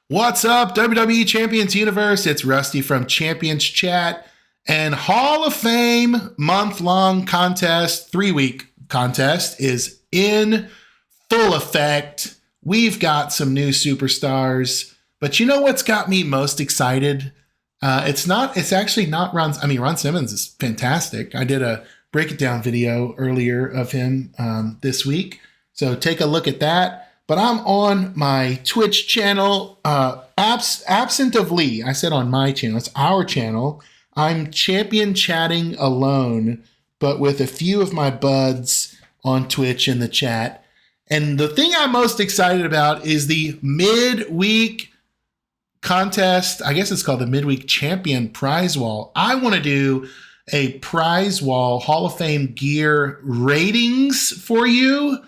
What's up, WWE Champions Universe? It's Rusty from Champions Chat, and Hall of Fame month-long contest, 3-week contest is in full effect. We've got some new superstars, but you know what's got me most excited? It's actually not Ron. I mean, Ron Simmons is fantastic. I did a break it down video earlier of him this week, so take a look at that. But I'm on my Twitch channel, absent of Lee. I said on my channel, it's our channel. I'm champion chatting alone, but with a few of my buds on Twitch in the chat. And the thing I'm most excited about is the midweek contest. I guess it's called the Midweek Champion Prizewall. I want to do a Prizewall Hall of Fame gear ratings for you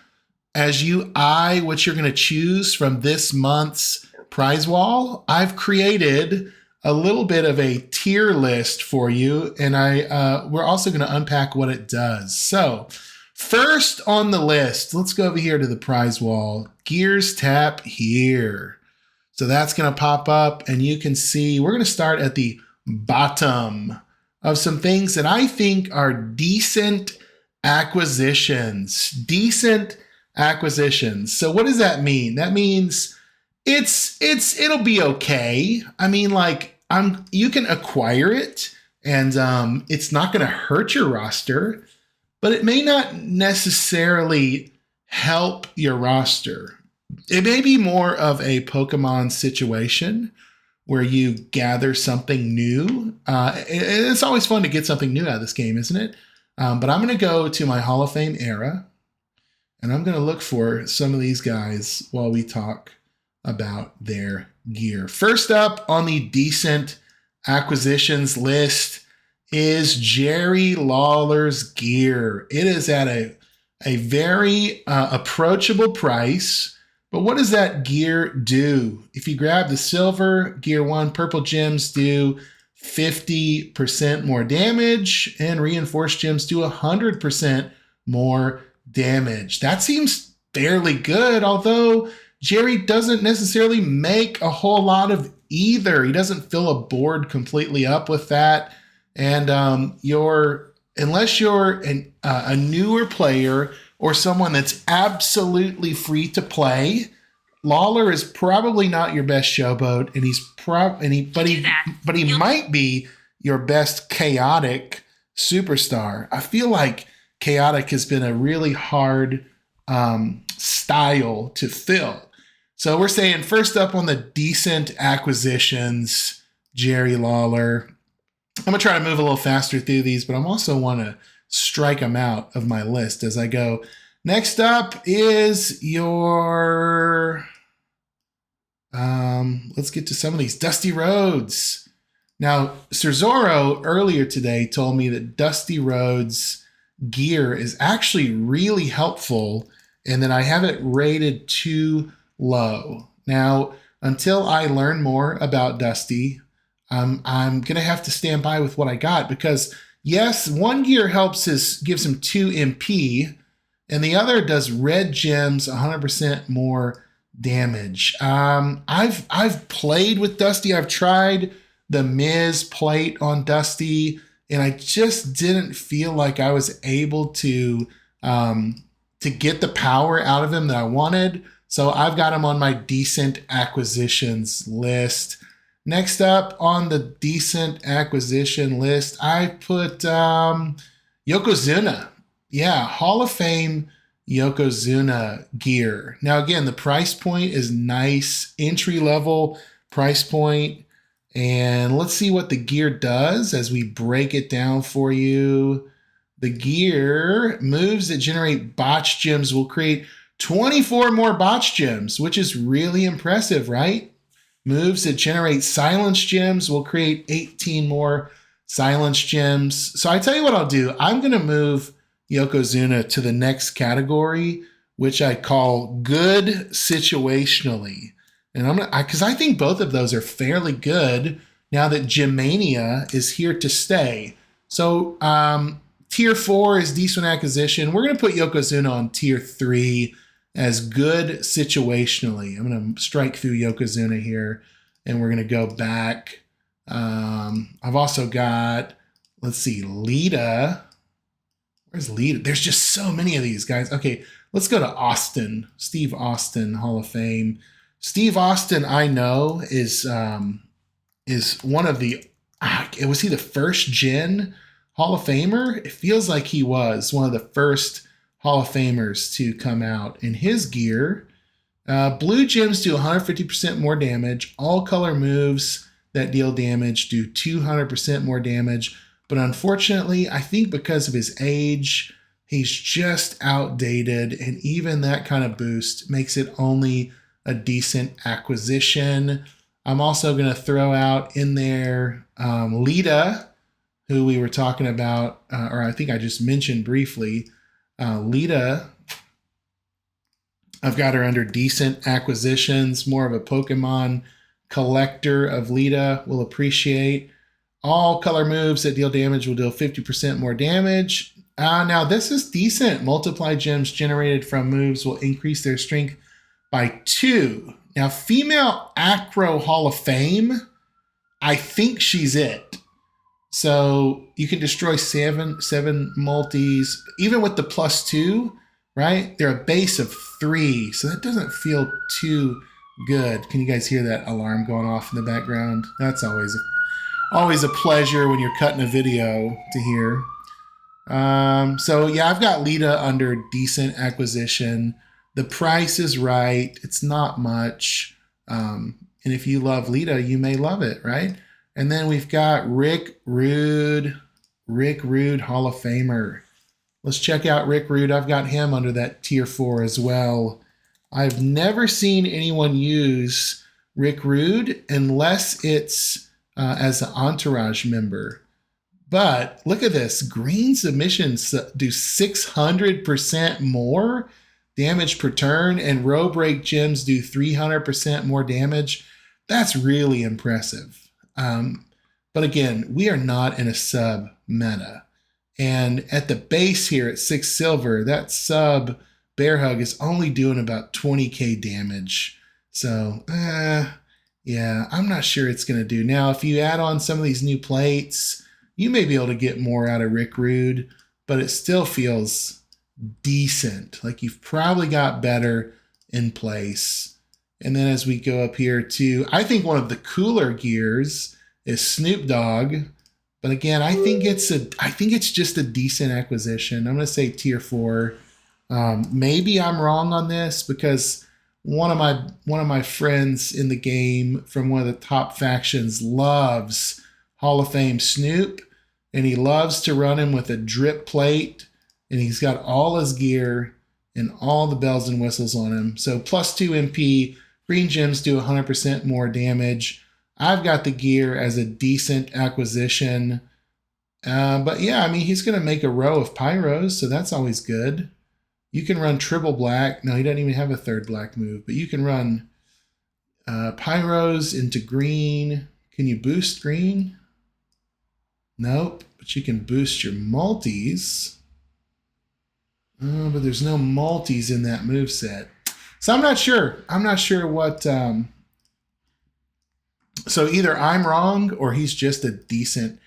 as you eye what you're going to choose from this month's Prizewall. I've created a little bit of a tier list for you, and we're also going to unpack what it does. So first on the list, let's go over here to the Prizewall. Gears tap here. So that's going to pop up, and you can see we're going to start at the bottom of some things that I think are decent acquisitions. So what does that mean? That means it'll be okay. I mean, like you can acquire it, and it's not going to hurt your roster, but it may not necessarily help your roster. It may be more of a Pokemon situation where you gather something new. It's always fun to get something new out of this game, isn't it? But I'm going to go to my Hall of Fame era, and I'm going to look for some of these guys while we talk about their gear. First up on the decent acquisitions list is Jerry Lawler's gear. It is at a very approachable price. But what does that gear do? If you grab the silver, gear 1, purple gems do 50% more damage, and reinforced gems do 100% more damage. That seems fairly good, although Jerry doesn't necessarily make a whole lot of either. He doesn't fill a board completely up with that. And unless you're a newer player or someone that's absolutely free to play, Lawler is probably not your best showboat, but he might be your best chaotic superstar. I feel like chaotic has been a really hard style to fill. So we're saying first up on the decent acquisitions, Jerry Lawler. I'm going to try to move a little faster through these, but I also want to strike them out of my list as I go. Next up is your, let's get to some of these. Dusty Rhodes. Now, Cerzoro earlier today told me that Dusty Rhodes gear is actually really helpful and that I have it rated too low. Now, until I learn more about Dusty, I'm going to have to stand by with what I got because, yes, one gear gives him 2 MP, and the other does red gems 100% more damage. I've played with Dusty. I've tried the Miz plate on Dusty, and I just didn't feel like I was able to get the power out of him that I wanted. So I've got him on my decent acquisitions list. Next up on the decent acquisition list, I put Yokozuna. Yeah, Hall of Fame Yokozuna gear. Now, again, the price point is nice, entry-level price point. And let's see what the gear does as we break it down for you. The gear moves that generate botch gems will create 24 more botch gems, which is really impressive, right? Moves that generate silence gems will create 18 more silence gems. So I tell you what I'll do. I'm going to move Yokozuna to the next category, which I call good situationally. And I'm because I think both of those are fairly good now that Gemmania is here to stay. So tier 4 is decent acquisition. We're going to put Yokozuna on tier 3. as good situationally. I'm going to strike through Yokozuna here, and we're going to go back. I've also got, let's see, Lita. Where's Lita? There's just so many of these guys. Okay, let's go to Austin. Steve Austin, Hall of Fame. Steve Austin, I know, is one of the, was he the first gen Hall of Famer? It feels like he was one of the first Hall of Famers to come out. In his gear, blue gems do 150% more damage. All color moves that deal damage do 200% more damage. But unfortunately, I think because of his age, he's just outdated. And even that kind of boost makes it only a decent acquisition. I'm also going to throw out in there Lita, who we were talking about, or I think I just mentioned briefly. Lita, I've got her under decent acquisitions, more of a Pokemon collector of Lita will appreciate. All color moves that deal damage will deal 50% more damage. Now this is decent. Multiply gems generated from moves will increase their strength by 2. Now, female Acro Hall of Fame, I think she's it. So you can destroy seven multis, even with the +2, right? They're a base of 3, so that doesn't feel too good. Can you guys hear that alarm going off in the background? That's always a pleasure when you're cutting a video to hear. So yeah, I've got Lita under decent acquisition. The price is right. It's not much. And if you love Lita, you may love it, right? And then we've got Rick Rude Hall of Famer. Let's check out Rick Rude. I've got him under that tier 4 as well. I've never seen anyone use Rick Rude unless it's as an entourage member. But look at this. Green submissions do 600% more damage per turn, and row break gems do 300% more damage. That's really impressive. But again, we are not in a sub meta. And at the base here at 6 silver, that sub bear hug is only doing about 20k damage. So, yeah, I'm not sure it's going to do. Now, if you add on some of these new plates, you may be able to get more out of Rick Rude, but it still feels decent. Like you've probably got better in place. And then as we go up here to, I think one of the cooler gears is Snoop Dogg. But again, I think it's just a decent acquisition. I'm going to say tier 4. Maybe I'm wrong on this because one of my friends in the game from one of the top factions loves Hall of Fame Snoop, and he loves to run him with a drip plate, and he's got all his gear and all the bells and whistles on him. So +2 MP, green gems do 100% more damage. I've got the gear as a decent acquisition. But yeah, I mean, he's going to make a row of pyros, so that's always good. You can run triple black. No, he doesn't even have a third black move, but you can run pyros into green. Can you boost green? Nope, but you can boost your multis. But there's no multis in that move set. So I'm not sure. I'm not sure what... So either I'm wrong or he's just a decent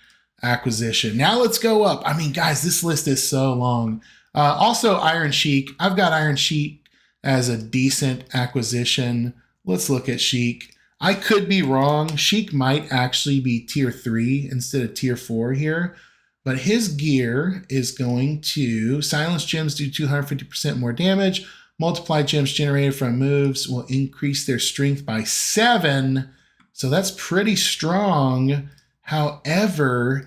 acquisition. Now let's go up. I mean, guys, this list is so long. Also, Iron Sheik. I've got Iron Sheik as a decent acquisition. Let's look at Sheik. I could be wrong. Sheik might actually be tier 3 instead of tier 4 here. But his gear is going to silence gems do 250% more damage. Multiply gems generated from moves will increase their strength by 7. So that's pretty strong. However,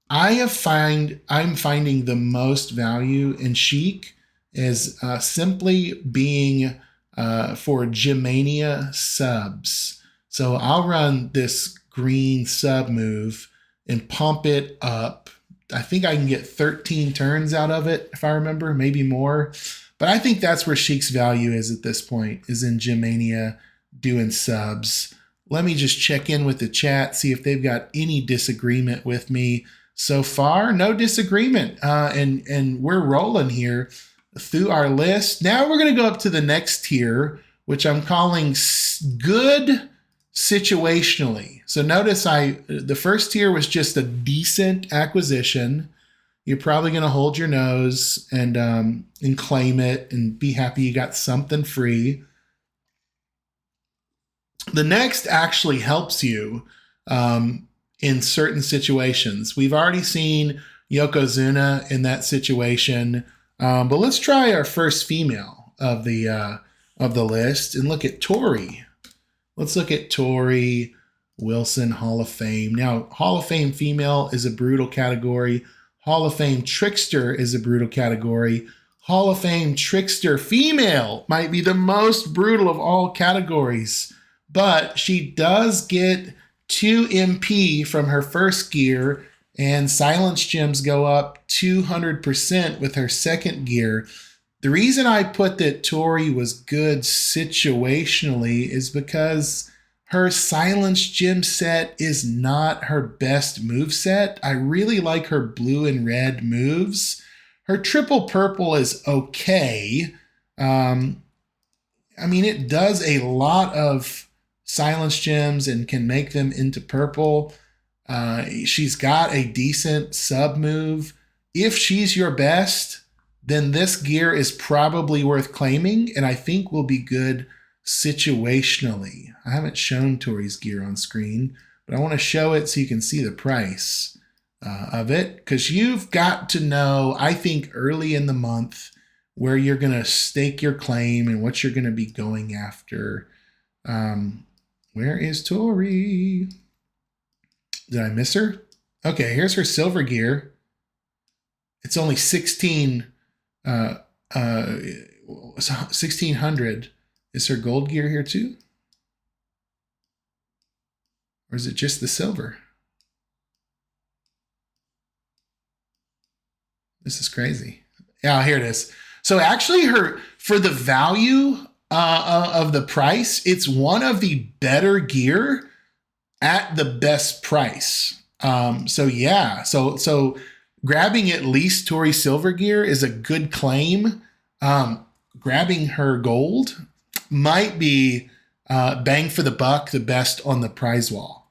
I'm finding the most value in Sheik is simply being for Gemmania subs. So I'll run this green sub move and pump it up. I think I can get 13 turns out of it, if I remember, maybe more. But I think that's where Sheik's value is at this point, is in Gemmania doing subs. Let me just check in with the chat, see if they've got any disagreement with me so far. No disagreement, and we're rolling here. through our list. Now we're going to go up to the next tier, which I'm calling good situationally. So notice the first tier was just a decent acquisition. You're probably going to hold your nose and claim it and be happy you got something free. The next actually helps you in certain situations. We've already seen Yokozuna in that situation, but let's try our first female of the list and look at Tori. Let's look at Tori Wilson, Hall of Fame. Now, Hall of Fame female is a brutal category. Hall of Fame trickster is a brutal category. Hall of Fame trickster female might be the most brutal of all categories, but she does get 2 MP from her first gear, and silence gems go up 200% with her second gear. The reason I put that Tori was good situationally is because her silence gem set is not her best move set. I really like her blue and red moves. Her triple purple is okay. I mean, it does a lot of silence gems and can make them into purple. She's got a decent sub move. If she's your best, then this gear is probably worth claiming, and I think will be good situationally. I haven't shown Tori's gear on screen, but I want to show it so you can see the price of it, because you've got to know, I think, early in the month where you're going to stake your claim and what you're going to be going after. Where is Tori? Did I miss her? Okay, here's her silver gear. It's only 1600. Is her gold gear here too? Or is it just the silver? This is crazy. Yeah, here it is. So actually for the value of the price, it's one of the better gear at the best price. So grabbing at least Tori silver gear is a good claim. Grabbing her gold might be bang for the buck, the best on the Prizewall.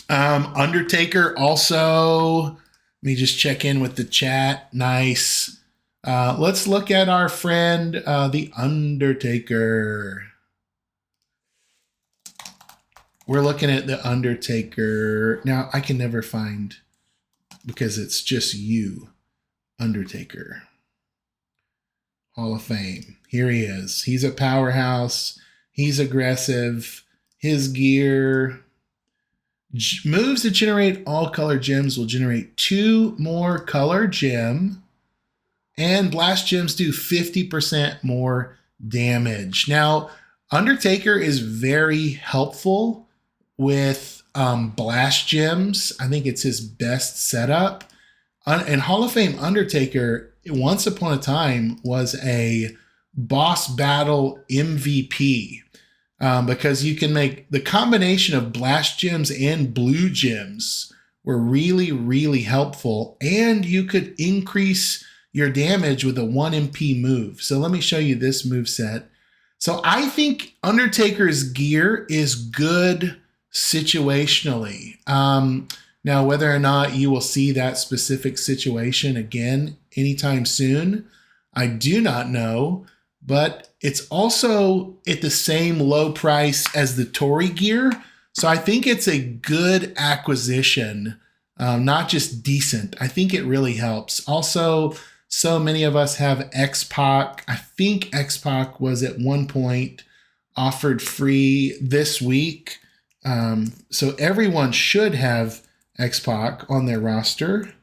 Undertaker also, let me just check in with the chat. Nice. Let's look at our friend, the Undertaker. We're looking at the Undertaker. Now, I can never find, because it's just you, Undertaker. Hall of Fame. Here he is. He's a powerhouse. He's aggressive. His gear. Moves that generate all color gems will generate 2 more color gem. And blast gems do 50% more damage. Now, Undertaker is very helpful with blast gems. I think it's his best setup. And Hall of Fame Undertaker, once upon a time, was a boss battle MVP. Because you can make the combination of blast gems and blue gems were really, really helpful. And you could increase your damage with a 1 MP move. So let me show you this move set. So I think Undertaker's gear is good situationally. Now, whether or not you will see that specific situation again anytime soon, I do not know. But it's also at the same low price as the Tori gear. So I think it's a good acquisition, not just decent. I think it really helps. Also, so many of us have X-Pac. I think X-Pac was at one point offered free this week. So everyone should have X-Pac on their roster.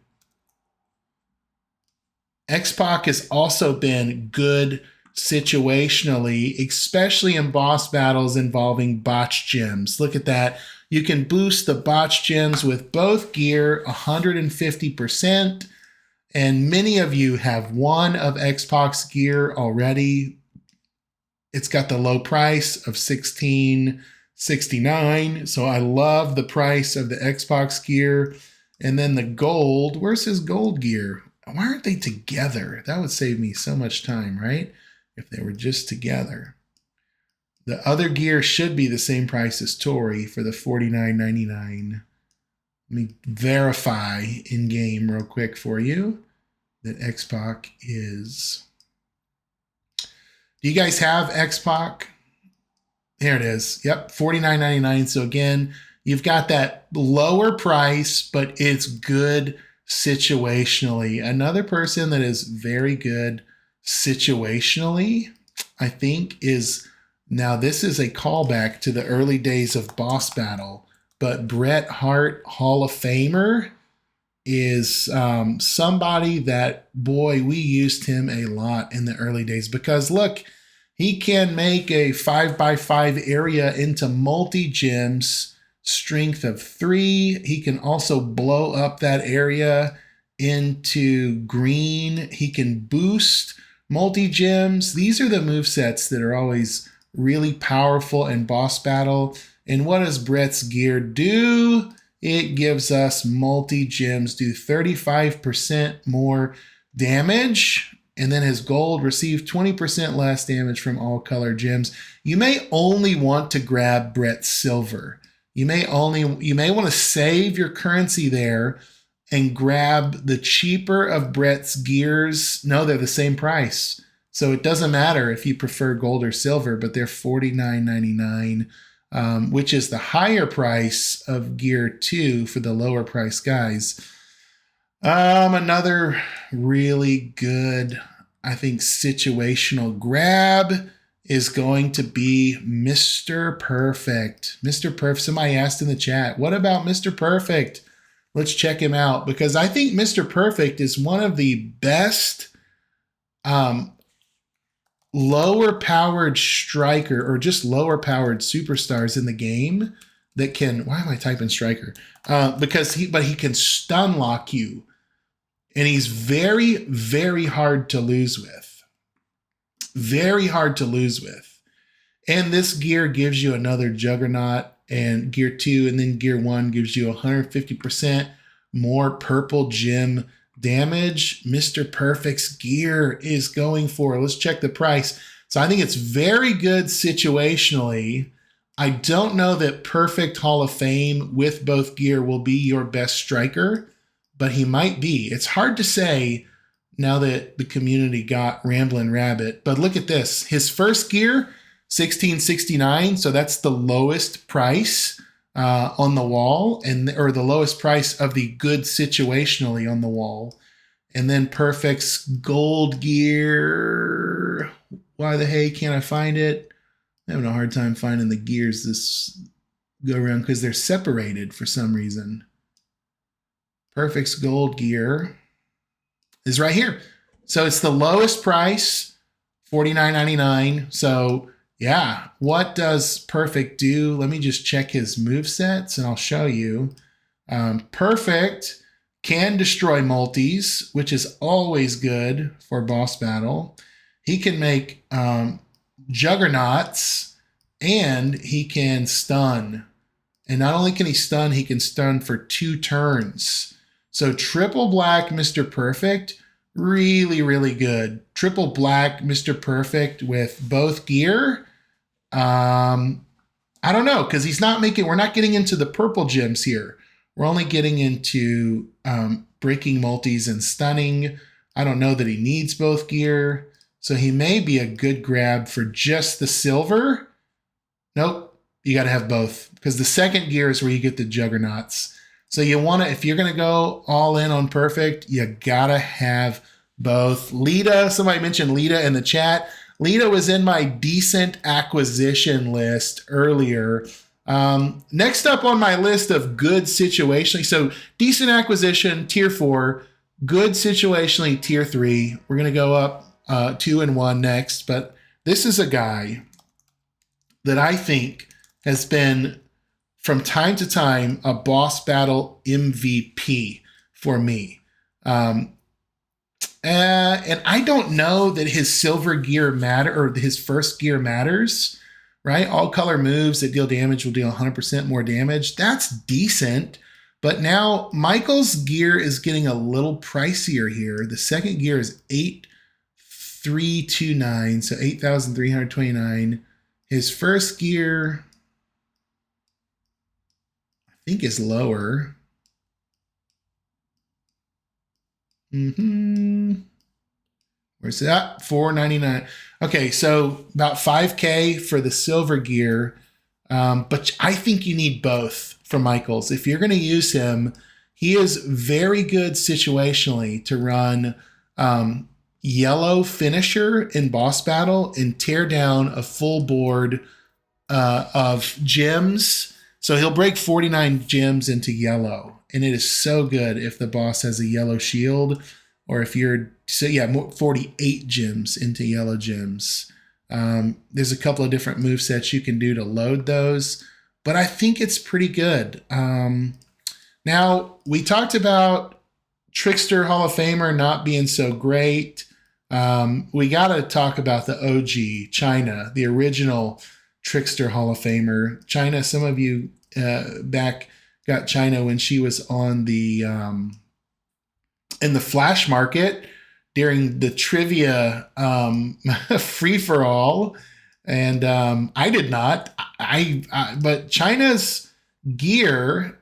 X-Pac has also been good situationally, especially in boss battles involving botch gems. Look at that. You can boost the botch gems with both gear 150%. And many of you have one of X-Pac's gear already. It's got the low price of $16.69. So I love the price of the X-Pac's gear. And then the gold, where's his gold gear? Why aren't they together? That would save me so much time, right? If they were just together. The other gear should be the same price as Tori for the $49.99. Let me verify in game real quick for you that X-Pac is. Do you guys have X-Pac? There it is. Yep, $49.99. So again, you've got that lower price, but it's good situationally. Another person that is very good situationally, I think, is, now this is a callback to the early days of Boss Battle, but Bret Hart Hall of Famer is somebody that, boy, we used him a lot in the early days because look, he can make a 5x5 area into multi-gems, strength of 3. He can also blow up that area into green. He can boost multi-gems. These are the movesets that are always really powerful in Boss Battle. And what does Bret's gear do? It gives us multi-gems do 35% more damage. And then his gold received 20% less damage from all color gems. You may only want to grab Bret's silver. You may want to save your currency there and grab the cheaper of Bret's gears. No, they're the same price. So it doesn't matter if you prefer gold or silver, but they're $49.99, which is the higher price of gear 2 for the lower price guys. Another really good, I think, situational grab is going to be Mr. Perfect. Mr. Perfect. Somebody asked in the chat, what about Mr. Perfect? Let's check him out because I think Mr. Perfect is one of the best lower powered striker or just lower powered superstars in the game that can, why am I typing striker? Because he can stun lock you. And he's very, very hard to lose with. Very hard to lose with. And this gear gives you another Juggernaut, and gear 2 and then gear 1 gives you 150% more purple gem damage. Mr. Perfect's gear is going for, let's check the price. So I think it's very good situationally. I don't know that Perfect Hall of Fame with both gear will be your best striker, but he might be. It's hard to say now that the community got Ramblin' Rabbit. But look at this. His first gear, $16.69. So that's the lowest price on the wall, or the lowest price of the good situationally on the wall. And then Perfect's gold gear. Why the hey can't I find it? I'm having a hard time finding the gears this go around because they're separated for some reason. Perfect's gold gear is right here. So it's the lowest price, $49.99. So yeah, what does Perfect do? Let me just check his movesets and I'll show you. Perfect can destroy multis, which is always good for Boss Battle. He can make juggernauts and he can stun. And not only can he can stun for 2 turns. So triple black Mr. Perfect, really, really good. Triple black Mr. Perfect with both gear. I don't know, because we're not getting into the purple gems here. We're only getting into breaking multis and stunning. I don't know that he needs both gear. So he may be a good grab for just the silver. Nope, you got to have both because the second gear is where you get the juggernauts. So you want to, if you're going to go all in on Perfect, you got to have both. Lita, somebody mentioned Lita in the chat. Lita was in my decent acquisition list earlier. Next up on my list of good situationally, so decent acquisition, tier 4, good situationally, tier 3. We're going to go up 2 and 1 next, but this is a guy that I think has been, from time to time, a Boss Battle MVP for me. And I don't know that his silver gear or his first gear matters, right? All color moves that deal damage will deal 100% more damage. That's decent, But now Michael's gear is getting a little pricier here. The second gear is 8,329, so 8,329. His first gear, I think, is lower. Where's that? 499. Okay, so about 5K for the silver gear. But I think you need both for Michaels. If you're going to use him, he is very good situationally to run yellow finisher in boss battle and tear down a full board of gems. So he'll break 49 gems into yellow. And it is so good if the boss has a yellow shield, or if you're, 48 gems into yellow gems. There's a couple of different movesets you can do to load those, but I think it's pretty good. Now, we talked about Trickster Hall of Famer not being so great. We got to talk about the OG, China, the original Trickster Hall of Famer. China, some of you back got China when she was on the in the Flash Market during the trivia free-for-all. And I did not. But China's gear,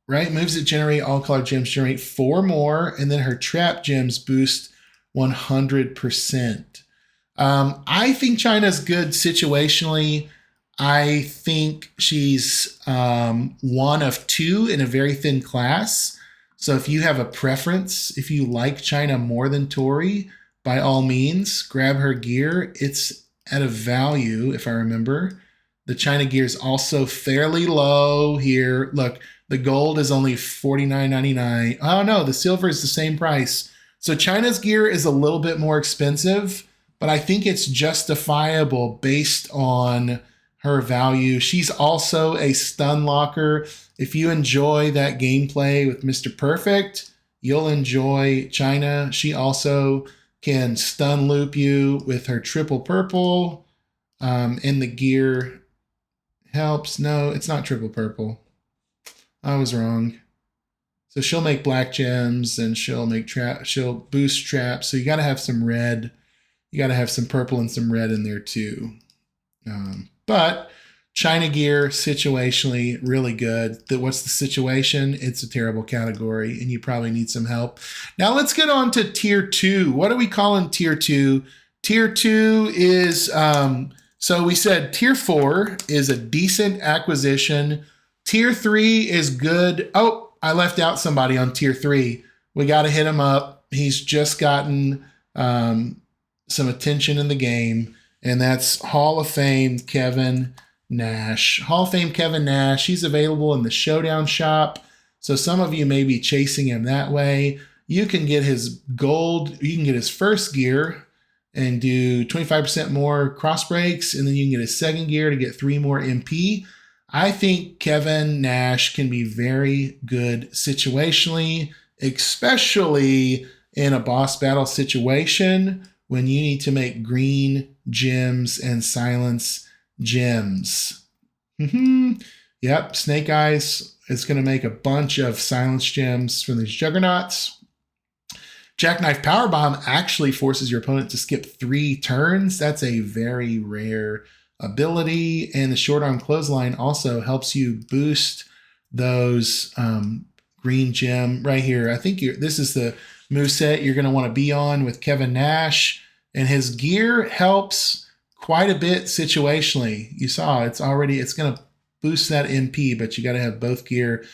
right, moves that generate all color gems generate 4 more, and then her trap gems boost 100%. I think China's good situationally. I think she's one of 2 in a very thin class. So if you have a preference, if you like China more than Tori, by all means, grab her gear. It's at a value, if I remember. The China gear is also fairly low here. Look, the gold is only $49.99. Oh no, the silver is the same price. So China's gear is a little bit more expensive, but I think it's justifiable based on her value. She's also a stun locker. If you enjoy that gameplay with Mr. Perfect, you'll enjoy China. She also can stun loop you with her triple purple. And the gear helps. No, it's not triple purple. I was wrong. So she'll make black gems and she'll make she'll boost traps. So you got to have some red. You got to have some purple and some red in there too. But China gear, situationally, really good. What's the situation? It's a terrible category, and you probably need some help. Now let's get on to Tier 2. What are we calling Tier 2? Tier 2 is, so we said Tier 4 is a decent acquisition. Tier 3 is good. Oh, I left out somebody on Tier 3. We got to hit him up. He's just gotten some attention in the game. And that's Hall of Fame Kevin Nash. Hall of Fame Kevin Nash. He's available in the Showdown shop. So some of you may be chasing him that way. You can get his gold. You can get his first gear and do 25% more cross breaks. And then you can get his second gear to get 3 more MP. I think Kevin Nash can be very good situationally, especially in a boss battle situation when you need to make green gems and silence gems. Yep, Snake Eyes is going to make a bunch of silence gems from these juggernauts. Jackknife Powerbomb actually forces your opponent to skip 3 turns. That's a very rare ability. And the short arm clothesline also helps you boost those green gem right here. I think this is the moveset you're going to want to be on with Kevin Nash. And his gear helps quite a bit situationally. You saw it's going to boost that MP, but you got to have both gear.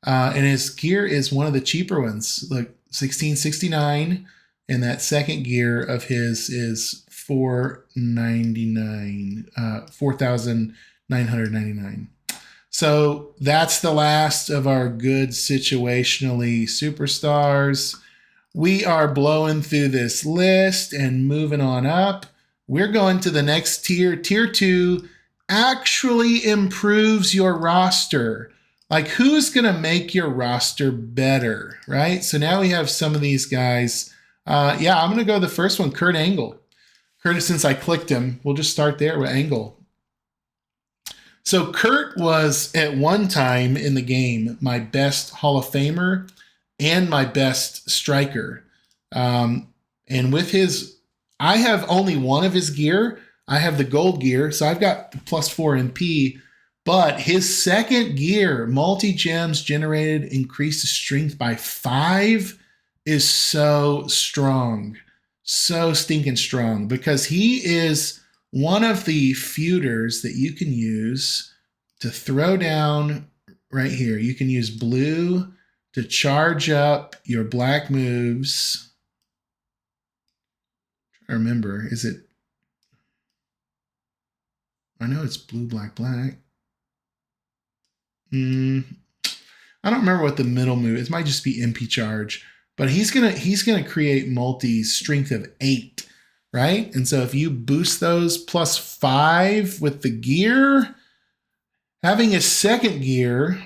And his gear is one of the cheaper ones, like $16.69. And that second gear of his is $4,999. So that's the last of our good situationally superstars. We are blowing through this list and moving on up. We're going to the next tier. Tier 2 actually improves your roster. Like, who's going to make your roster better, right? So now we have some of these guys. I'm going to go the first one, Kurt Angle. Kurt, since I clicked him, we'll just start there with Angle. So Kurt was at one time in the game my best Hall of Famer and my best striker. And with his, I have only one of his gear. I have the gold gear, so I've got the +4 MP. But his second gear, multi-gems generated, increased strength by 5, is so strong. So stinking strong. Because he is one of the feuders that you can use to throw down right here. You can use blue to charge up your black moves. I remember, is it? I know it's blue, black, black. I don't remember what the middle move. It might just be MP charge, but he's gonna create multi strength of 8, right? And so if you boost those +5 with the gear, having a second gear,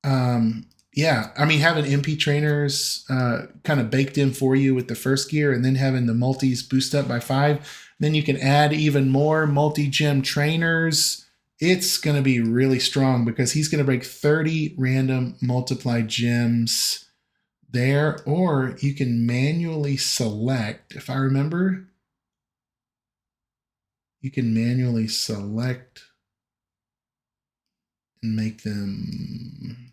having MP trainers kind of baked in for you with the first gear, and then having the multis boost up by 5, then you can add even more multi-gem trainers. It's going to be really strong because he's going to break 30 random multiplied gems there, or you can manually select. If I remember, you can manually select and make them,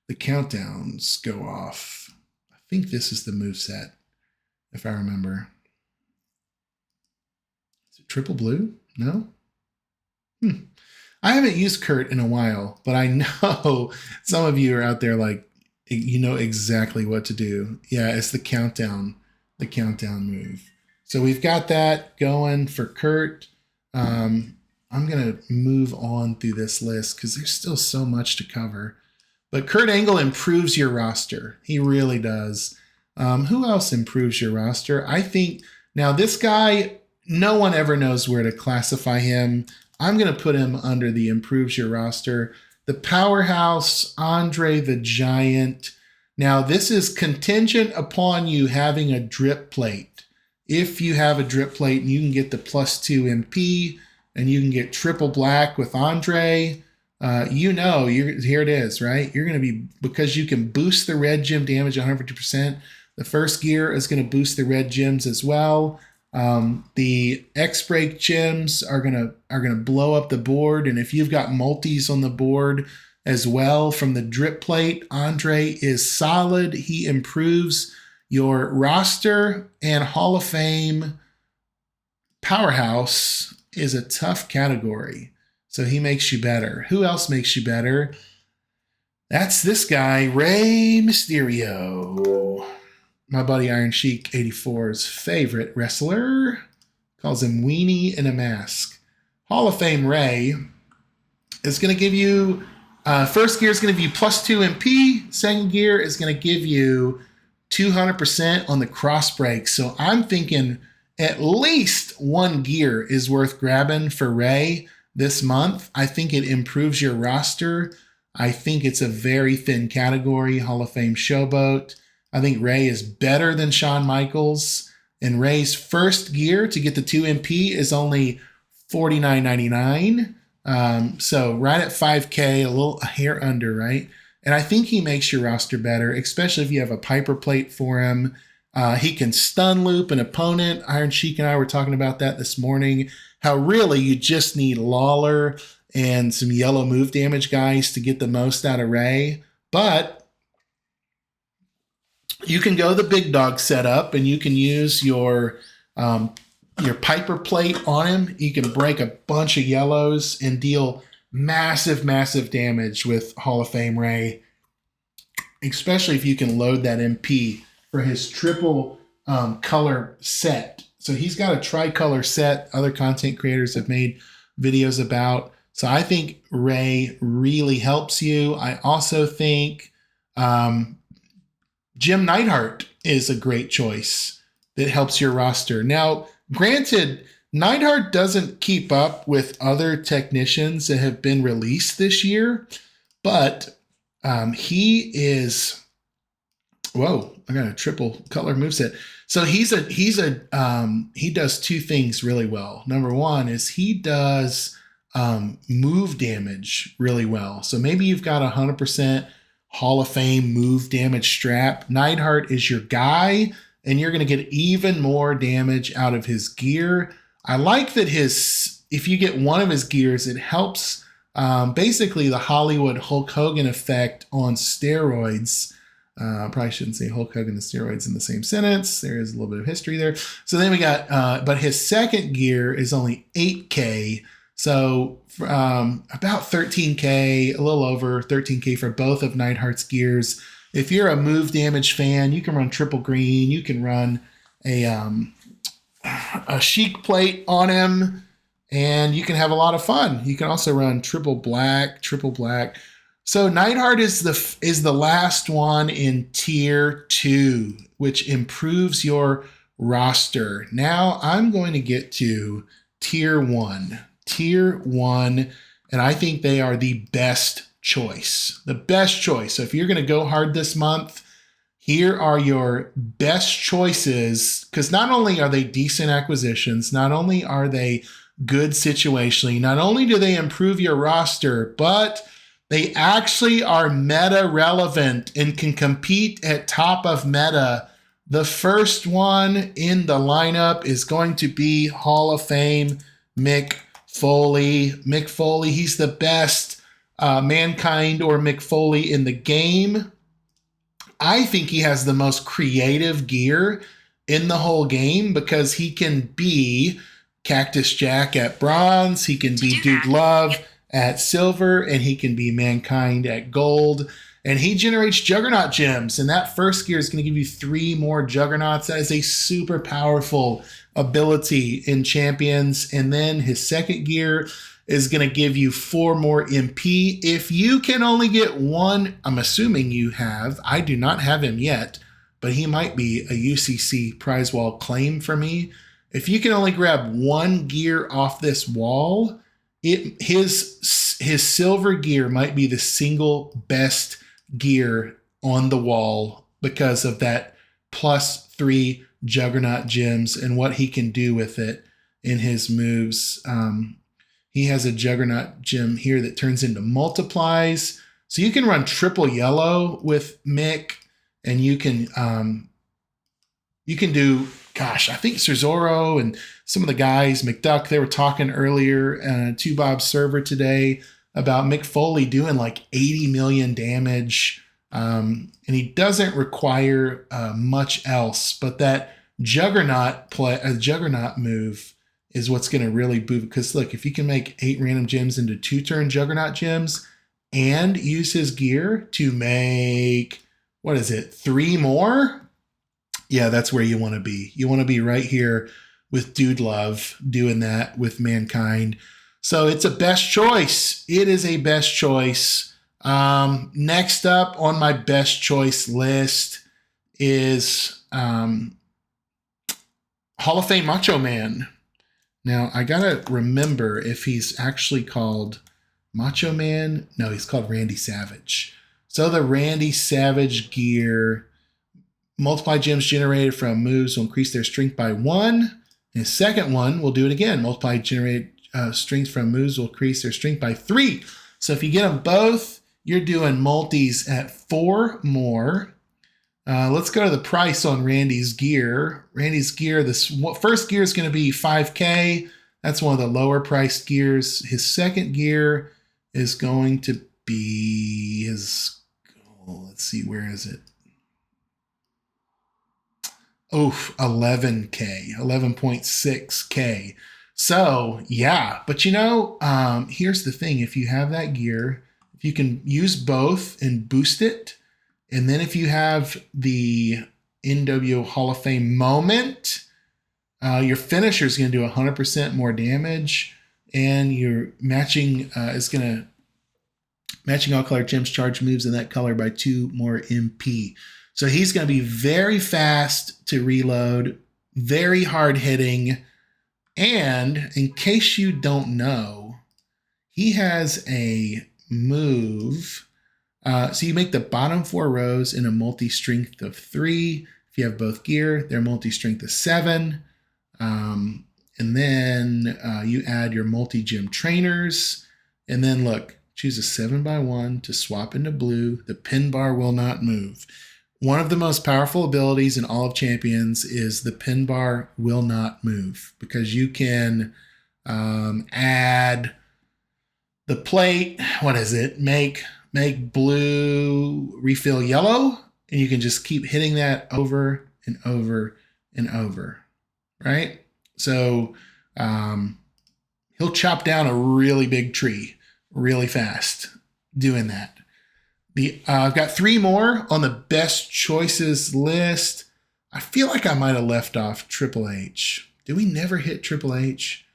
the countdowns go off. I think this is the moveset, if I remember. Triple blue? No? I haven't used Kurt in a while, but I know some of you are out there like, you know exactly what to do. Yeah, it's the countdown move. So we've got that going for Kurt. I'm going to move on through this list because there's still so much to cover. But Kurt Angle improves your roster. He really does. Who else improves your roster? I think, now this guy, no one ever knows where to classify him. I'm going to put him under the improves your roster. The powerhouse, Andre the Giant. Now, this is contingent upon you having a drip plate. If you have a drip plate and you can get the +2 MP and you can get triple black with Andre, here it is, right? You're going to be, because you can boost the red gem damage 150%. The first gear is going to boost the red gems as well. The X-Break gems are gonna blow up the board, and if you've got multis on the board as well from the drip plate, Andre is solid. He improves your roster, and Hall of Fame powerhouse is a tough category, so he makes you better. Who else makes you better? That's this guy, Rey Mysterio. My buddy Iron Sheik 84's favorite wrestler. Calls him Weenie in a Mask. Hall of Fame Rey is going to give you, first gear is going to give you +2 MP. Second gear is going to give you 200% on the cross break. So I'm thinking at least one gear is worth grabbing for Rey this month. I think it improves your roster. I think it's a very thin category, Hall of Fame showboat. I think Rey is better than Shawn Michaels, and Rey's first gear to get the 2 MP is only $49.99. So right at 5K, a hair under, right? And I think he makes your roster better, especially if you have a Piper plate for him. He can stun loop an opponent. Iron Sheik and I were talking about that this morning, how really you just need Lawler and some yellow move damage guys to get the most out of Rey. But you can go the big dog setup, and you can use your Piper plate on him. You can break a bunch of yellows and deal massive, massive damage with Hall of Fame Rey, especially if you can load that MP for his triple color set. So he's got a tricolor set. Other content creators have made videos about. So I think Rey really helps you. I also think Jim Neidhart is a great choice that helps your roster. Now, granted, Neidhart doesn't keep up with other technicians that have been released this year, but he is Whoa, I got a triple color moveset. So he does two things really well. Number one is he does move damage really well. So maybe you've got 100% Hall of Fame move damage strap. Neidhart is your guy, and you're going to get even more damage out of his gear. I like that if you get one of his gears, it helps basically the Hollywood Hulk Hogan effect on steroids. Probably shouldn't say Hulk Hogan and steroids in the same sentence. There is a little bit of history there. So then we got, but his second gear is only 8K. So about 13K, a little over 13K for both of Neidhart's gears. If you're a move damage fan, you can run triple green. You can run a chic plate on him, and you can have a lot of fun. You can also run triple black. So Neidhart is the last one in tier 2, which improves your roster. Now I'm going to get to tier 1. Tier 1, and I think they are the best choice. The best choice. So if you're going to go hard this month, here are your best choices, because not only are they decent acquisitions, not only are they good situationally, not only do they improve your roster, but they actually are meta relevant and can compete at top of meta. The first one in the lineup is going to be Hall of Fame Mick Foley. Mick Foley, he's the best Mankind or Mick Foley in the game. I think he has the most creative gear in the whole game because he can be Cactus Jack at bronze, he can be Dude Love at silver, and he can be Mankind at gold. And he generates Juggernaut gems, and that first gear is going to give you 3 more Juggernauts. That is a super powerful ability in Champions. And then his second gear is going to give you 4 more MP. If you can only get one, I'm assuming you have. I do not have him yet, but he might be a UCC Prizewall claim for me. If you can only grab one gear off this wall, his silver gear might be the single best gear on the wall because of that +3 Juggernaut gems and what he can do with it in his moves. He has a Juggernaut gem here that turns into multiplies. So you can run triple yellow with Mick, and you can do, gosh, I think Cesaro and some of the guys, McDuck, they were talking earlier to Bob's server today about Mick Foley doing like 80 million damage. And he doesn't require much else, but that Juggernaut move is what's going to really boost. Because look, if you can make 8 random gems into 2-turn Juggernaut gems and use his gear to make, 3 more? Yeah, that's where you want to be. You want to be right here with Dude Love doing that with Mankind. So it's a best choice. It is a best choice. Next up on my best choice list is Hall of Fame Macho Man. Now, I got to remember if he's actually called Macho Man. No, he's called Randy Savage. So the Randy Savage gear, multiply gems generated from moves will increase their strength by 1. His second one will do it again. Multiply generated strength from moves will increase their strength by 3. So if you get them both, you're doing multis at 4 more. Let's go to the price on Randy's gear. Randy's gear, this first gear is going to be 5K. That's one of the lower priced gears. His second gear is going to be his, let's see, where is it? 11K, 11.6K. So yeah, but here's the thing. If you have that gear, if you can use both and boost it, and then if you have the NWO Hall of Fame moment, your finisher is going to do 100% more damage, and your matching all color gems charge moves in that color by 2 more MP. So he's going to be very fast to reload, very hard hitting, and in case you don't know, he has a move So you make the bottom 4 rows in a multi-strength of 3. If you have both gear, they're multi-strength of 7. And then you add your multi-gym trainers. And then look, choose a 7x1 to swap into blue. The pin bar will not move. One of the most powerful abilities in all of Champions is the pin bar will not move, because you can add the plate. What is it? Make blue refill yellow, and you can just keep hitting that over and over and over, right? So he'll chop down a really big tree really fast doing that. I've got 3 more on the best choices list. I feel like I might have left off Triple H. Did we never hit Triple H?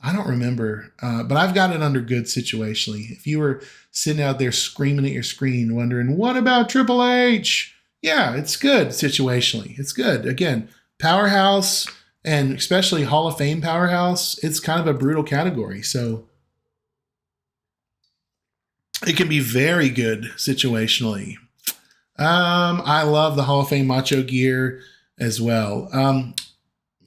I don't remember, but I've got it under good situationally. If you were sitting out there screaming at your screen wondering, what about Triple H? Yeah, it's good situationally. It's good. Again, powerhouse, and especially Hall of Fame powerhouse, it's kind of a brutal category. So it can be very good situationally. I love the Hall of Fame Macho gear as well.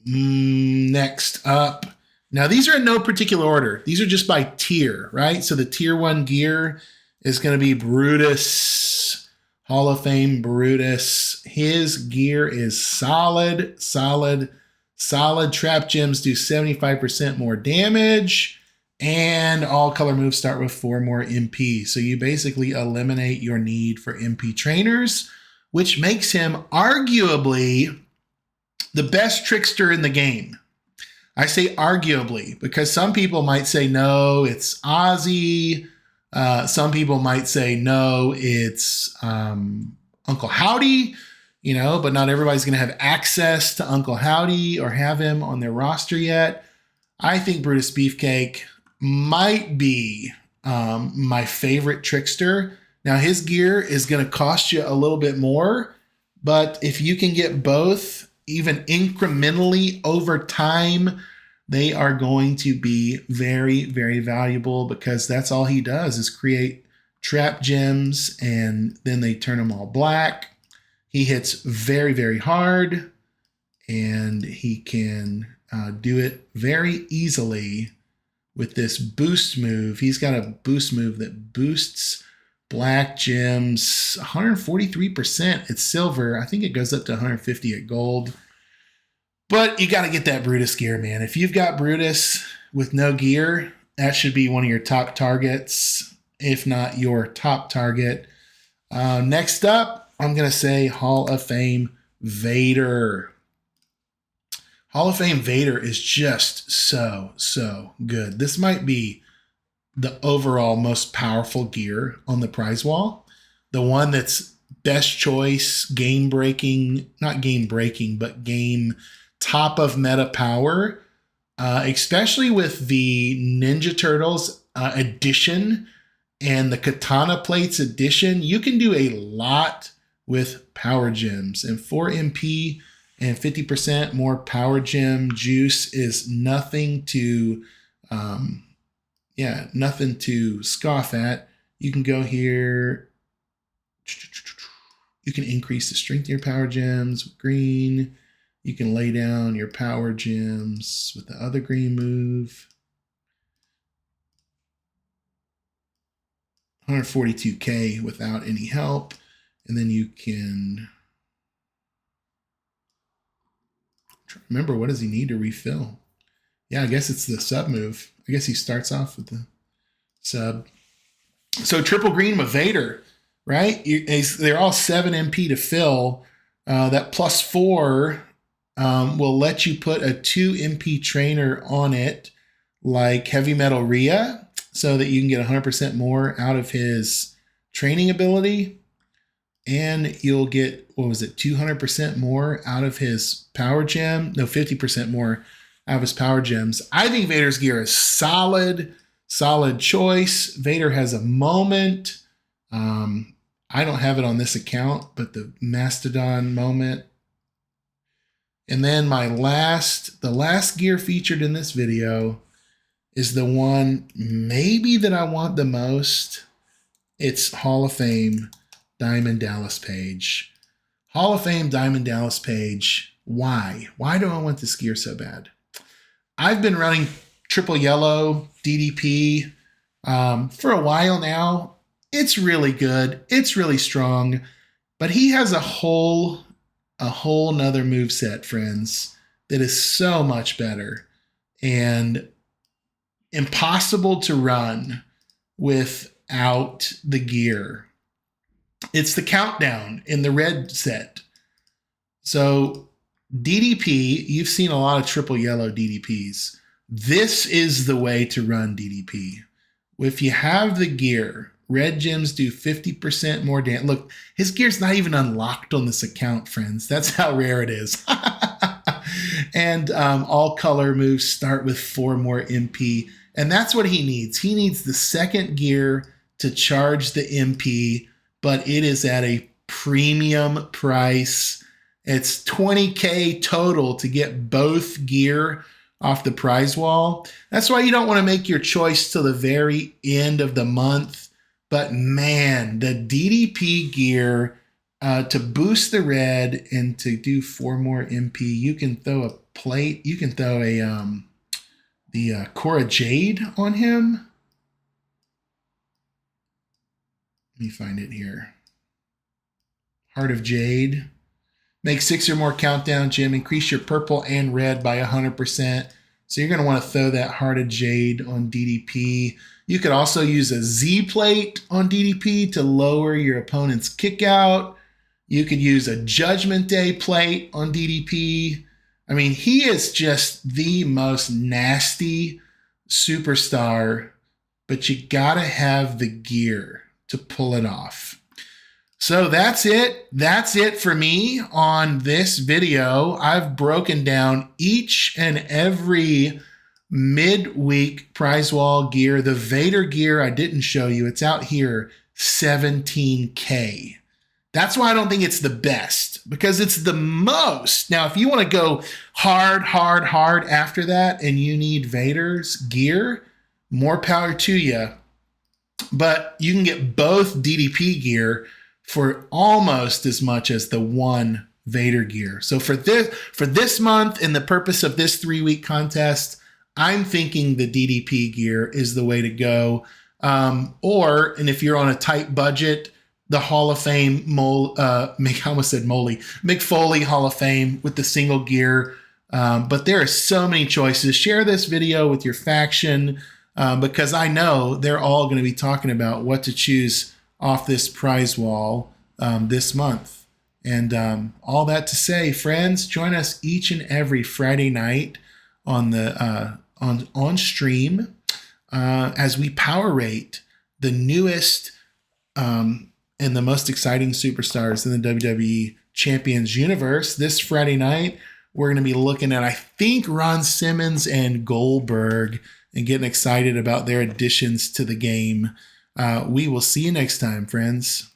Next up. Now, these are in no particular order. These are just by tier, right? So the tier 1 gear is going to be Brutus, Hall of Fame Brutus. His gear is solid. Trap gems do 75% more damage. And all color moves start with 4 more MP. So you basically eliminate your need for MP trainers, which makes him arguably the best trickster in the game. I say arguably because some people might say, no, it's Ozzy. Some people might say, no, it's Uncle Howdy, but not everybody's going to have access to Uncle Howdy or have him on their roster yet. I think Brutus Beefcake might be my favorite trickster. Now, his gear is going to cost you a little bit more, but if you can get both, even incrementally over time, they are going to be very, very valuable, because that's all he does is create trap gems, and then they turn them all black. He hits very, very hard, and he can do it very easily with this boost move. He's got a boost move that boosts black gems 143%. It's silver. I think it goes up to 150 at gold. But you got to get that Brutus gear, man. If you've got Brutus with no gear, that should be one of your top targets, if not your top target. Next up, I'm going to say Hall of Fame Vader. Hall of Fame Vader is just so good. This might be the overall most powerful gear on the Prizewall. The one that's best choice, game breaking, not game breaking, but game top of meta power, especially with the Ninja Turtles edition and the Katana Plates edition. You can do a lot with power gems, and 4 MP and 50% more power gem juice is nothing to nothing to scoff at. You can go here. You can increase the strength of your power gems with green. You can lay down your power gems with the other green move. 142k without any help. And then you can remember, what does he need to refill? Yeah, I guess it's the sub move. I guess he starts off with the sub. So triple green with Vader, right? They're all 7 MP to fill. That +4 will let you put a 2 MP trainer on it, like Heavy Metal Rhea, so that you can get 100% more out of his training ability. And you'll get, 200% more out of his power gem? No, 50% more out of his power gems. I think Vader's gear is solid choice. Vader has a moment. I don't have it on this account, but the Mastodon moment. And then the last gear featured in this video is the one maybe that I want the most. It's Hall of Fame Diamond Dallas Page. Hall of Fame Diamond Dallas Page. Why? Why do I want this gear so bad? I've been running triple yellow DDP for a while now. It's really good. It's really strong, but he has a whole nother moveset, friends, that is so much better and impossible to run without the gear. It's the countdown in the red set. So DDP, you've seen a lot of triple yellow DDPs. This is the way to run DDP. If you have the gear, red gems do 50% more damage. Look, his gear's not even unlocked on this account, friends. That's how rare it is. And all color moves start with 4 more MP. And that's what he needs. He needs the second gear to charge the MP, but it is at a premium price. It's $20K total to get both gear off the Prizewall. That's why you don't want to make your choice till the very end of the month. But man, the DDP gear to boost the red and to do 4 more MP, you can throw a plate. You can throw the Cora Jade on him. Let me find it here. Heart of Jade. Make 6 or more countdown gem. Increase your purple and red by 100%. So you're going to want to throw that Heart of Jade on DDP. You could also use a Z plate on DDP to lower your opponent's kick out. You could use a Judgment Day plate on DDP. I mean, he is just the most nasty superstar, but you got to have the gear to pull it off. So that's it. That's it for me on this video. I've broken down each and every midweek Prizewall gear. The Vader gear I didn't show you. It's out here, $17K. That's why I don't think it's the best, because it's the most. Now, if you want to go hard after that and you need Vader's gear, more power to you. But you can get both DDP gear for almost as much as the one Vader gear. So for this month and the purpose of this 3-week contest, I'm thinking the DDP gear is the way to go. And if you're on a tight budget, the Hall of Fame, I almost said Mick Foley Hall of Fame with the single gear. But there are so many choices. Share this video with your faction because I know they're all going to be talking about what to choose off this Prizewall this month. And all that to say, friends, join us each and every Friday night on the on stream as we power rate the newest and the most exciting superstars in the WWE Champions universe. This Friday night, we're going to be looking at, I think, Ron Simmons and Goldberg and getting excited about their additions to the game. We will see you next time, friends.